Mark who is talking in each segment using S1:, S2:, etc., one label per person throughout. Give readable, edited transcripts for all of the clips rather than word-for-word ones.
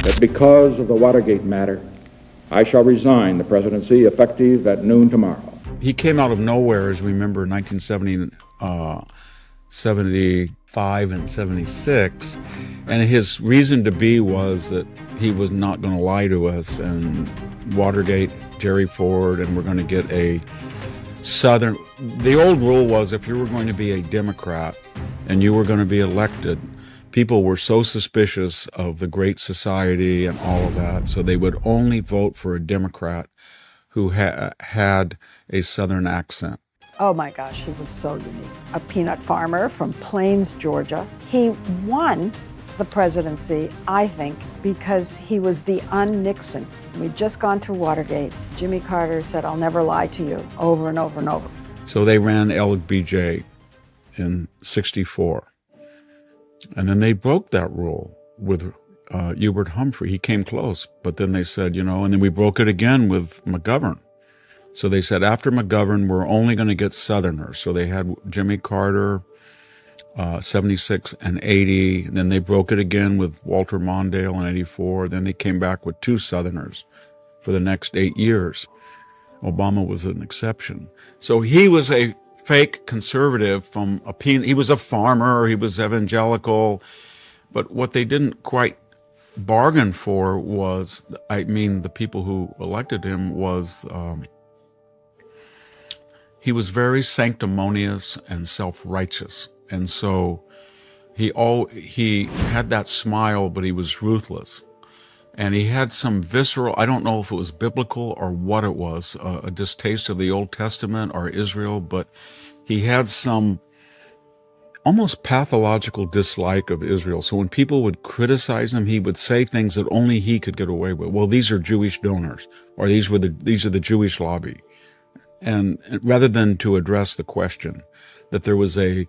S1: that because of the Watergate matter, I shall resign the presidency effective at noon tomorrow.
S2: He came out of nowhere, as we remember, in 1970, 75 and 76, and his reason to be was that he was not going to lie to us, and Watergate, Jerry Ford, and we're going to get a Southern... The old rule was if you were going to be a Democrat and you were going to be elected, people were so suspicious of the Great Society and all of that, so they would only vote for a Democrat who had a Southern accent.
S3: Oh my gosh, he was so unique. A peanut farmer from Plains, Georgia. He won the presidency, I think, because he was the un-Nixon. We'd just gone through Watergate. Jimmy Carter said, "I'll never lie to you," over and over and over.
S2: So they ran LBJ in 64. And then they broke that rule with Hubert Humphrey. He came close, but then they said, and then we broke it again with McGovern. So they said, after McGovern, we're only going to get Southerners. So they had Jimmy Carter, 76 and 80. And then they broke it again with Walter Mondale in 84. Then they came back with 2 Southerners for the next 8 years. Obama was an exception. So he was a fake conservative from he was a farmer, he was evangelical. But what they didn't quite bargain for was, the people who elected him was... he was very sanctimonious and self-righteous. And so he had that smile, but he was ruthless. And he had some visceral, I don't know if it was biblical or what it was, a distaste of the Old Testament or Israel, but he had some almost pathological dislike of Israel. So when people would criticize him, he would say things that only he could get away with. Well, these are Jewish donors, or these are the Jewish lobby. And rather than to address the question that there was a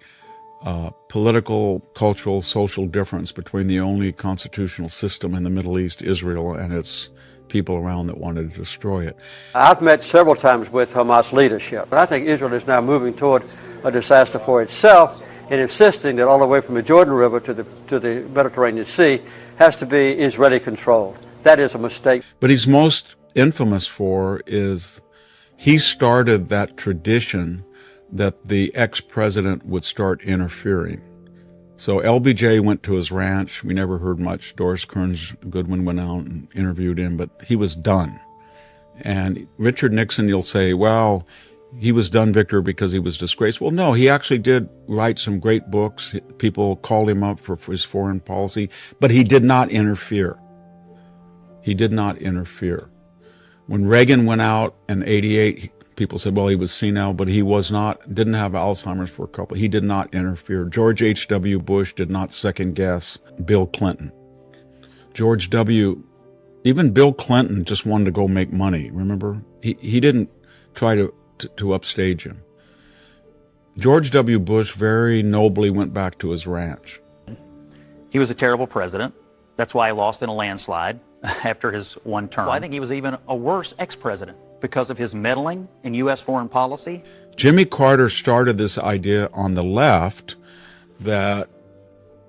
S2: political, cultural, social difference between the only constitutional system in the Middle East, Israel, and its people around that wanted to destroy it.
S4: I've met several times with Hamas leadership, and I think Israel is now moving toward a disaster for itself in insisting that all the way from the Jordan River to the Mediterranean Sea has to be Israeli controlled. That is a mistake.
S2: But he's most infamous for is he started that tradition that the ex-president would start interfering. So LBJ went to his ranch. We never heard much. Doris Kearns Goodwin went out and interviewed him, but he was done. And Richard Nixon, you'll say, well, he was done, Victor, because he was disgraced. Well, no, he actually did write some great books. People called him up for his foreign policy, but he did not interfere. He did not interfere. When Reagan went out in 88, people said, well, he was senile, but he didn't have Alzheimer's for a couple. He did not interfere. George H.W. Bush did not second guess Bill Clinton. Even Bill Clinton just wanted to go make money, remember? He didn't try to upstage him. George W. Bush very nobly went back to his ranch.
S5: He was a terrible president. That's why he lost in a landslide after his one term. Well, I think he was even a worse ex-president because of his meddling in U.S. foreign policy.
S2: Jimmy Carter started this idea on the left that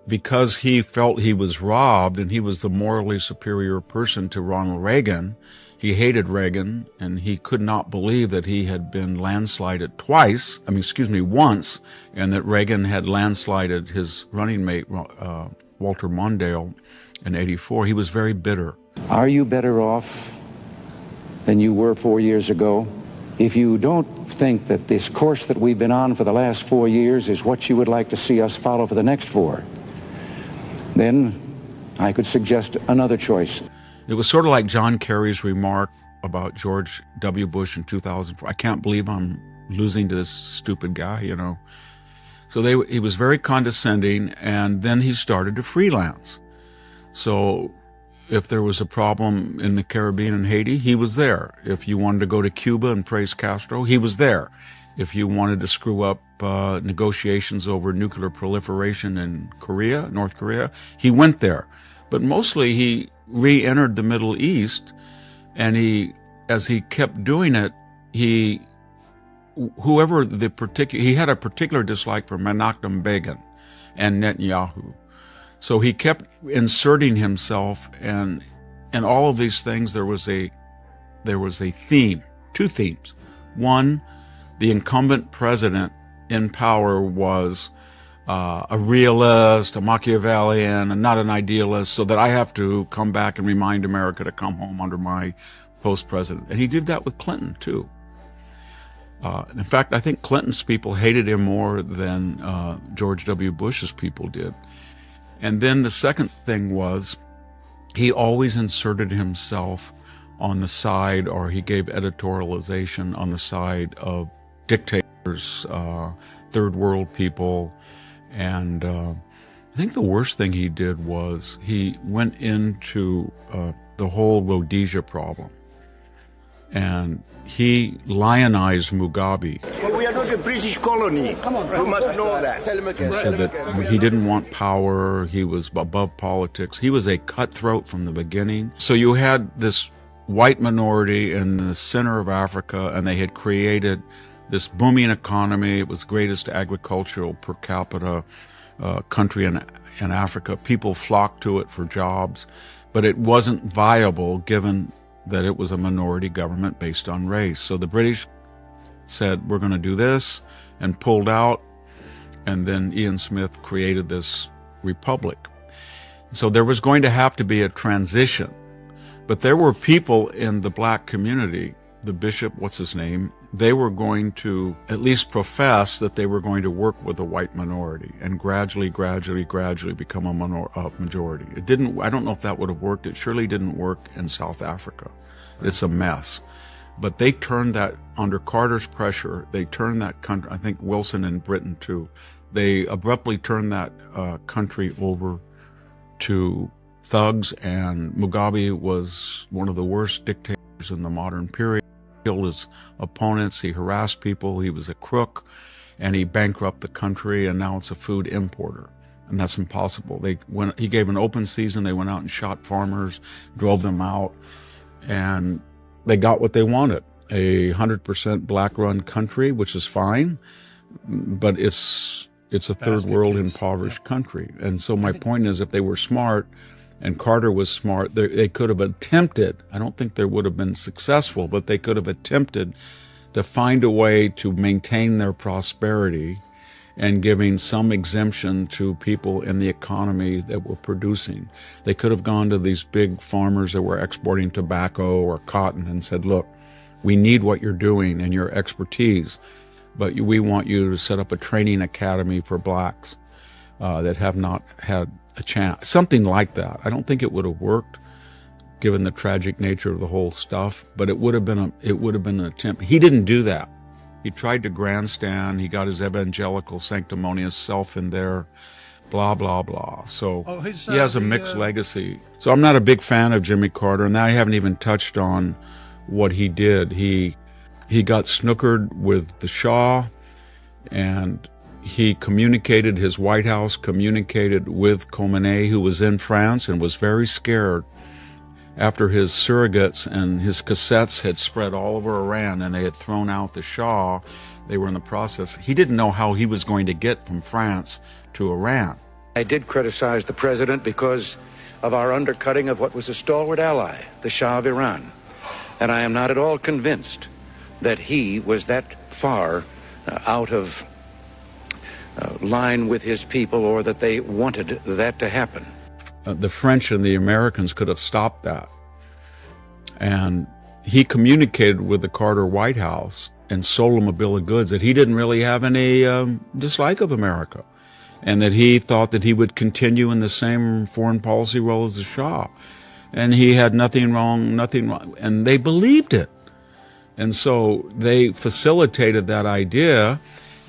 S2: because he felt he was robbed and he was the morally superior person to Ronald Reagan, he hated Reagan and he could not believe that he had been landslided once, and that Reagan had landslided his running mate, Walter Mondale, in 84. He was very bitter.
S6: Are you better off than you were 4 years ago? If you don't think that this course that we've been on for the last 4 years is what you would like to see us follow for the next 4, then I could suggest another choice.
S2: It was sort of like John Kerry's remark about George W. Bush in 2004. I can't believe I'm losing to this stupid guy, So he was very condescending, and then he started to freelance. So if there was a problem in the Caribbean and Haiti, he was there. If you wanted to go to Cuba and praise Castro, he was there. If you wanted to screw up negotiations over nuclear proliferation in North Korea, he went there. But mostly he re-entered the Middle East, and as he kept doing it, he had a particular dislike for Menachem Begin and Netanyahu. So he kept inserting himself, and in all of these things, there was a theme, two themes. One, the incumbent president in power was a realist, a Machiavellian, and not an idealist, so that I have to come back and remind America to come home under my post-president. And he did that with Clinton, too. In fact, I think Clinton's people hated him more than George W. Bush's people did. And then the second thing was he always inserted himself on the side, or he gave editorialization on the side of dictators, third world people. And I think the worst thing he did was he went into the whole Rhodesia problem. And he lionized Mugabe.
S7: We are not a British colony. You must know that.
S2: And said that he didn't want power, he was above politics. He was a cutthroat from the beginning. So you had this white minority in the center of Africa, and they had created this booming economy. It was the greatest agricultural per capita country in Africa. People flocked to it for jobs, but it wasn't viable given that it was a minority government based on race. So the British said, we're going to do this, and pulled out, and then Ian Smith created this republic. So there was going to have to be a transition. But there were people in the black community, the bishop, what's his name, they were going to at least profess that they were going to work with the white minority and gradually become a majority. It didn't, I don't know if that would have worked. It surely didn't work in South Africa. It's a mess. But they turned that, under Carter's pressure, they turned that country, I think Wilson in Britain too, they abruptly turned that country over to thugs, and Mugabe was one of the worst dictators in the modern period. He killed his opponents, he harassed people, he was a crook, and he bankrupted the country, and now it's a food importer. And that's impossible. He gave an open season, they went out and shot farmers, drove them out, and they got what they wanted. A 100% black-run country, which is fine, but it's a third world impoverished country. And so my point is, if they were smart, and Carter was smart, they could have attempted, I don't think they would have been successful, but they could have attempted to find a way to maintain their prosperity and giving some exemption to people in the economy that were producing. They could have gone to these big farmers that were exporting tobacco or cotton and said, look, we need what you're doing and your expertise, but we want you to set up a training academy for blacks that have not had a chance. Something like that. I don't think it would have worked given the tragic nature of the whole stuff, but it would have been an attempt. He didn't do that. He tried to grandstand. He got his evangelical sanctimonious self in there, blah, blah, blah. So he has a mixed legacy. So I'm not a big fan of Jimmy Carter, and I haven't even touched on what he did. He got snookered with the Shah, and he communicated, his White House communicated with Khomeini, who was in France and was very scared after his surrogates and his cassettes had spread all over Iran and they had thrown out the Shah. They were in the process. He didn't know how he was going to get from France to Iran.
S6: I did criticize the president because of our undercutting of what was a stalwart ally, the Shah of Iran. And I am not at all convinced that he was that far out of line with his people, or that they wanted that to happen.
S2: The French and the Americans could have stopped that. And he communicated with the Carter White House and sold them a bill of goods that he didn't really have any dislike of America, and that he thought that he would continue in the same foreign policy role as the Shah. And he had nothing wrong, and they believed it. And so they facilitated that idea.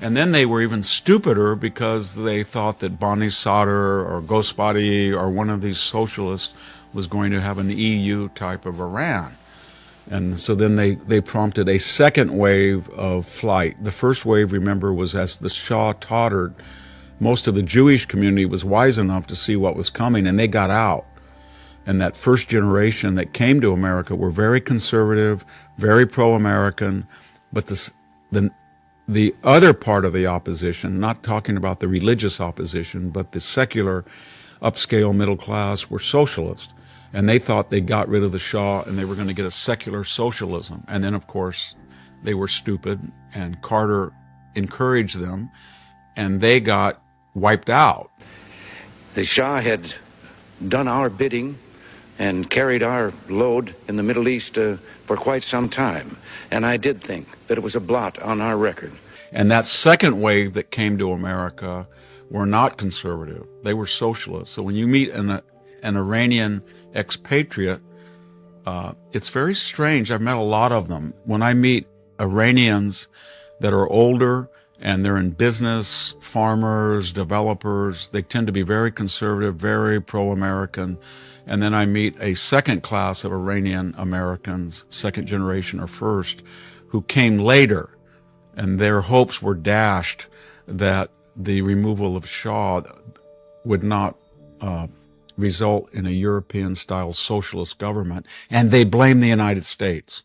S2: And then they were even stupider because they thought that Bani Sadr or Ghostbody or one of these socialists was going to have an EU type of Iran. And so then they prompted a second wave of flight. The first wave, remember, was as the Shah tottered. Most of the Jewish community was wise enough to see what was coming, and they got out. And that first generation that came to America were very conservative, very pro-American, but the other part of the opposition, not talking about the religious opposition, but the secular upscale middle class, were socialist. And they thought they got rid of the Shah and they were going to get a secular socialism. And then, of course, they were stupid, and Carter encouraged them, and they got wiped out.
S6: The Shah had done our bidding and carried our load in the Middle East for quite some time. And I did think that it was a blot on our record.
S2: And that second wave that came to America were not conservative. They were socialists. So when you meet an Iranian expatriate, it's very strange. I've met a lot of them. When I meet Iranians that are older and they're in business, farmers, developers, they tend to be very conservative, very pro-American. And then I meet a second class of Iranian Americans, second generation or first, who came later, and their hopes were dashed that the removal of Shah would not result in a European-style socialist government, and they blame the United States.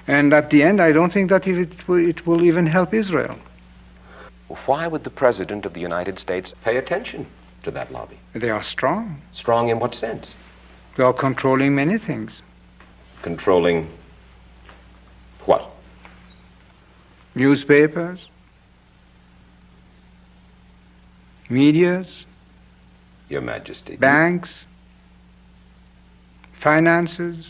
S8: And at the end, I don't think that it will even help Israel.
S9: Why would the President of the United States pay attention to that lobby?
S8: They are strong.
S9: Strong in what sense?
S8: They are controlling many things.
S9: Controlling what?
S8: Newspapers, medias,
S9: Your Majesty.
S8: banks, finances,